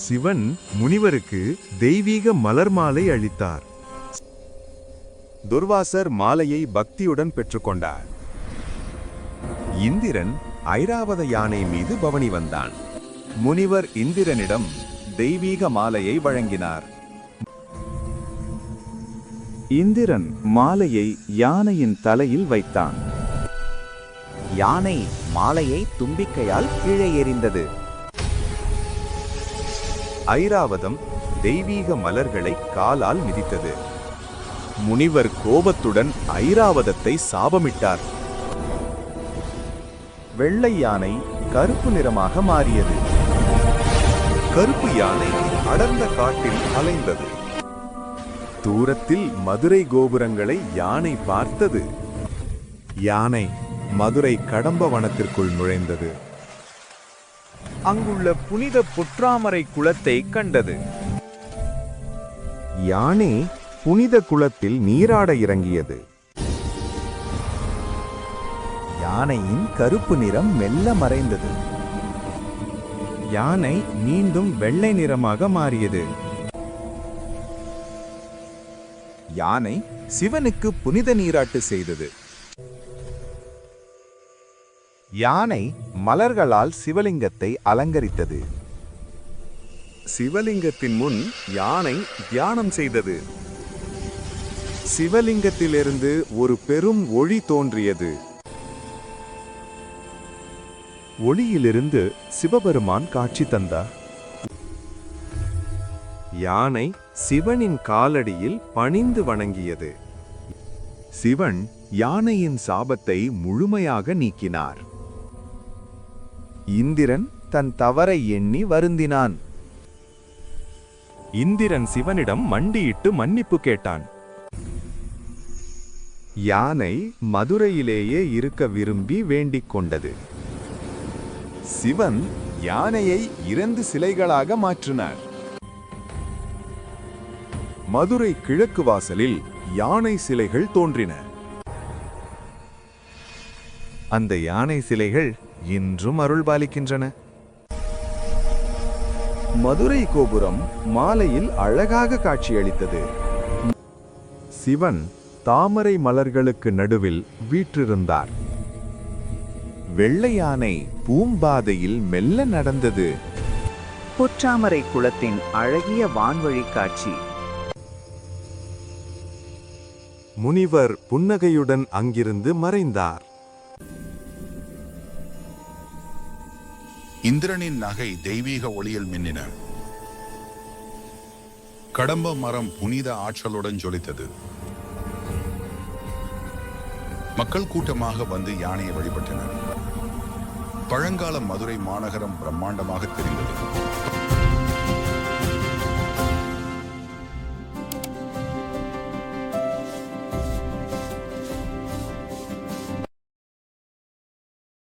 சிவன் முனிவருக்கு தெய்வீக மலர் மாலை அளித்தார். துர்வாசர் மாலையை பக்தியுடன் பெற்றுக்கொண்டார். இந்திரன் ஐராவத யானை மீது பவனி வந்தான். முனிவர் இந்திரனிடம் தெய்வீக மாலையை வழங்கினார். இந்திரன் மாலையை யானையின் தலையில் வைத்தான். யானை மாலையை தும்பிக்கையால் கீழே எறிந்தது. ஐராவதம் தெய்வீக மலர்களை காலால் மிதித்தது. முனிவர் கோபத்துடன் ஐராவதத்தை சாபமிட்டார். வெள்ளை யானை கருப்பு நிறமாக மாறியது. கருப்பு யானை அடர்ந்த காட்டில் அலைந்தது. தூரத்தில் மதுரை கோபுரங்களை யானை பார்த்தது. யானை மதுரை கடம்ப வனத்திற்குள் நுழைந்தது. அங்குள்ள புனித பொற்றாமரை குளத்தை கண்டது. யானை புனித குளத்தில் நீராட இறங்கியது. யானையின் கருப்பு நிறம் மெல்ல மறைந்தது. யானை மீண்டும் வெள்ளை நிறமாக மாறியது. யானை சிவனுக்கு புனித நீராட்டு செய்தது. யானை மலர்களால் சிவலிங்கத்தை அலங்கரித்தது. சிவலிங்கத்தின் முன் யானை தியானம் செய்தது. சிவலிங்கத்திலிருந்து ஒரு பெரும் ஒளி தோன்றியது. ஒளியிலிருந்து சிவபெருமான் காட்சி தந்தார். யானை சிவனின் காலடியில் பணிந்து வணங்கியது. சிவன் யானையின் சாபத்தை முழுமையாக நீக்கினார். இந்திரன் தன் தவறை எண்ணி வருந்தினான். இந்திரன் சிவனிடம் மண்டியிட்டு மன்னிப்பு கேட்டான். யானை மதுரையிலேயே இருக்க விரும்பி வேண்டிக் கொண்டது. சிவன் யானையை 2 சிலைகளாக மாற்றினார். மதுரை கிழக்கு வாசலில் யானை சிலைகள் தோன்றின. அந்த யானை சிலைகள் இன்றும் அருள்பாலிக்கின்றன. மதுரை கோபுரம் மாலையில் அழகாக காட்சியளித்தது. சிவன் தாமரை மலர்களுக்கு நடுவில் வீற்றிருந்தார். வெள்ளை யானை பூம்பாதையில் மெல்ல நடந்தது. பொற்றாமரை குளத்தின் அழகிய வான்வழி காட்சி. முனிவர் புன்னகையுடன் அங்கிருந்து மறைந்தார். இந்திரனின் நகை தெய்வீக ஒளியில் மின்னின. கடம்ப மரம் புனித ஆற்றலுடன் ஜொலித்தது. மக்கள் கூட்டமாக வந்து யானையை வழிபட்டனர். பழங்கால மதுரை மாநகரம் பிரம்மாண்டமாக தெரிந்தது.